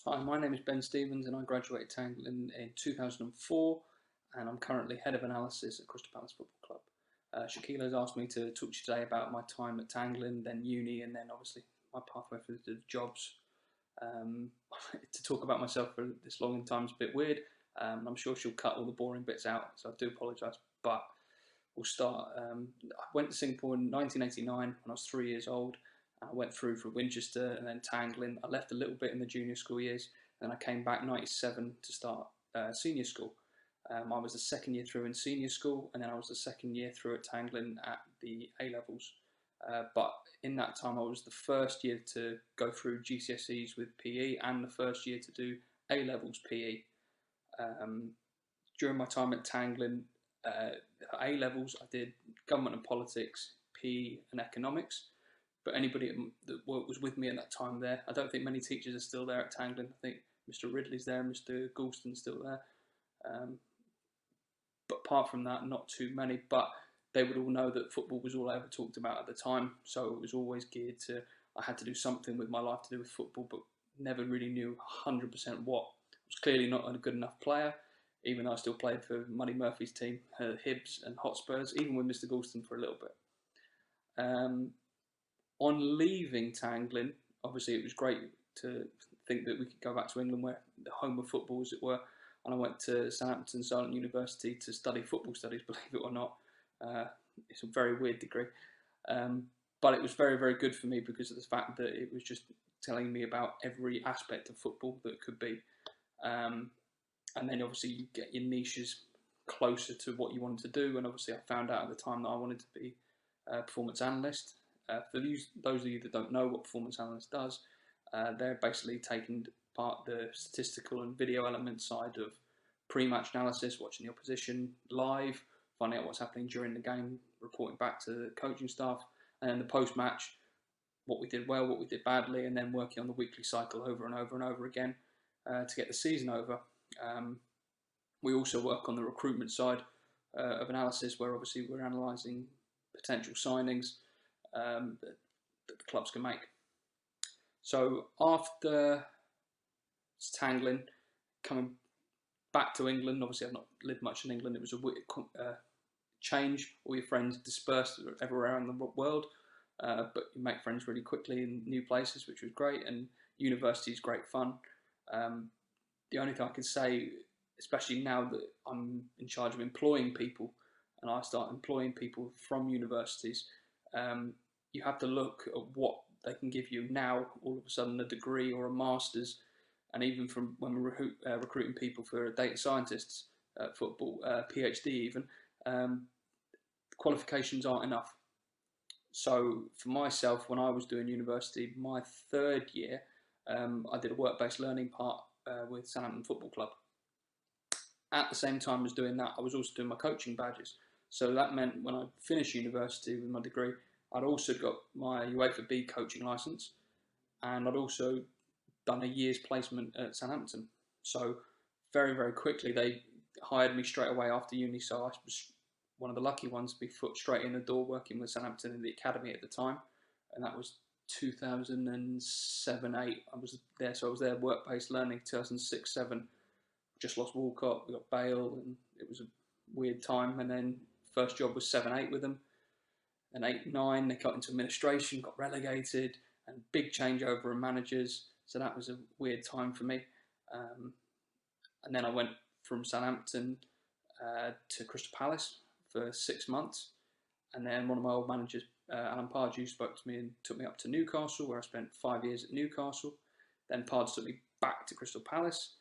Hi, my name is Ben Stevens and I graduated Tanglin in 2004 and I'm currently Head of Analysis at Crystal Palace Football Club. Shaquille has asked me to talk to you today about my time at Tanglin, then uni, and then obviously my pathway through the jobs. Um, to talk about myself for this long in time is a bit weird. I'm sure she'll cut all the boring bits out, so I do apologise. But we'll start. I went to Singapore in 1989 when I was 3 years old. I went through for Winchester and then Tanglin. I left a little bit in the junior school years, and I came back 97 to start senior school. I was the second year through in senior school, and then I was the second year through at Tanglin at the A levels. But in that time, I was the first year to go through GCSEs with PE and the first year to do A levels PE. During my time at Tanglin, A levels, I did government and politics, PE, and economics. But anybody that was with me at that time there, I don't think many teachers are still there at Tanglin. I think Mr. Ridley's there, Mr. Goulston's still there. But apart from that, not too many. But they would all know that football was all I ever talked about at the time. So it was always geared to, I had to do something with my life to do with football, but never really knew 100% what. I was clearly not a good enough player, even though I still played for Muddy Murphy's team, Hibs and Hotspurs, even with Mr. Goulston for a little bit. On leaving Tanglin, obviously it was great to think that we could go back to England, where the home of football, as it were. And I went to Southampton Silent University to study football studies, believe it or not. It's a very weird degree. But it was very, very good for me because of the fact that it was just telling me about every aspect of football that could be. And then obviously you get your niches closer to what you wanted to do. And obviously I found out at the time that I wanted to be a performance analyst. For those of you that don't know what performance analyst does, they're basically taking part the statistical and video element side of pre-match analysis, watching the opposition live, finding out what's happening during the game, reporting back to the coaching staff, and then the post-match, what we did well, what we did badly, and then working on the weekly cycle over and over and over again to get the season over. We also work on the recruitment side of analysis, where obviously we're analysing potential signings that the clubs can make. So after Tanglin, coming back to England, obviously I've not lived much in England. It was a weird change. All your friends dispersed everywhere around the world, but you make friends really quickly in new places, which was great. And university is great fun. The only thing I can say, especially now that I'm in charge of employing people, and I start employing people from universities, you have to look at what they can give you now. All of a sudden, a degree or a master's, and even from when we're recruiting people for data scientists, football, PhD even, qualifications aren't enough. So for myself, when I was doing university, my third year, I did a work-based learning part with Southampton Football Club. At the same time as doing that, I was also doing my coaching badges. So that meant when I finished university with my degree, I'd also got my UEFA B coaching licence, and I'd also done a year's placement at Southampton. So very, very quickly they hired me straight away after uni. So I was one of the lucky ones to be foot straight in the door working with Southampton in the academy at the time, and that was 2007-8. I was there, so I was there work-based learning. 2006-7, just lost Walcott, we got Bale, and it was a weird time. And then first job was 7-8 with them. And 8-9, they got into administration, got relegated, and big changeover in managers. So that was a weird time for me. And then I went from Southampton to Crystal Palace for 6 months. And then one of my old managers, Alan Pardew, spoke to me and took me up to Newcastle, where I spent 5 years at Newcastle. Then Pardew took me back to Crystal Palace.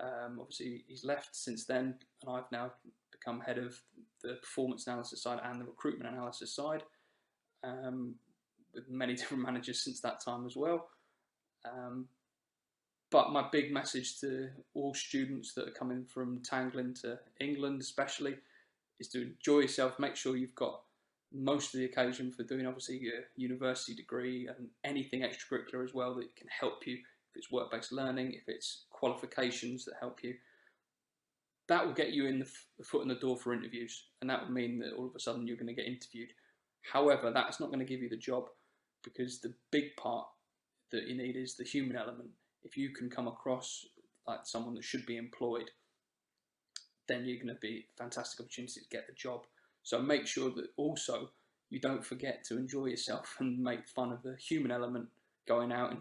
Obviously, he's left since then, and I've now become head of the performance analysis side and the recruitment analysis side, with many different managers since that time as well. But my big message to all students that are coming from Tanglin to England especially is to enjoy yourself. Make sure you've got most of the occasion for doing obviously your university degree and anything extracurricular as well that can help you. If it's work-based learning, if it's qualifications that help you, that will get you in the foot in the door for interviews, and that would mean that all of a sudden you're going to get interviewed. However, that's not going to give you the job, because the big part that you need is the human element. if you can come across like someone that should be employed, then you're going to be a fantastic opportunity to get the job. So make sure that also you don't forget to enjoy yourself and make fun of the human element, going out and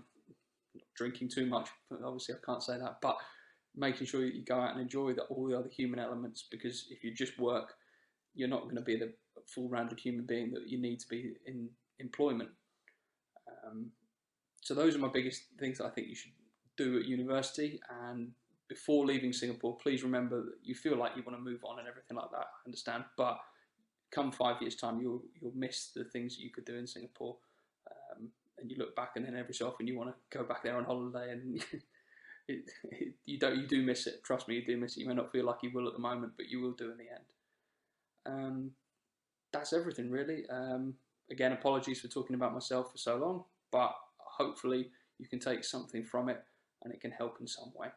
drinking too much. Obviously, I can't say that, but making sure that you go out and enjoy all the other human elements, because if you just work, you're not going to be the full-rounded human being that you need to be in employment. So those are my biggest things that I think you should do at university. And before leaving Singapore, please remember that you feel like you want to move on and everything like that. I understand, but come 5 years' time, you'll miss the things that you could do in Singapore. And you look back, and then every so often you want to go back there on holiday, and you do miss it. Trust me, you do miss it. You may not feel like you will at the moment, but you will do in the end. That's everything really. Again, apologies for talking about myself for so long, but hopefully you can take something from it and it can help in some way.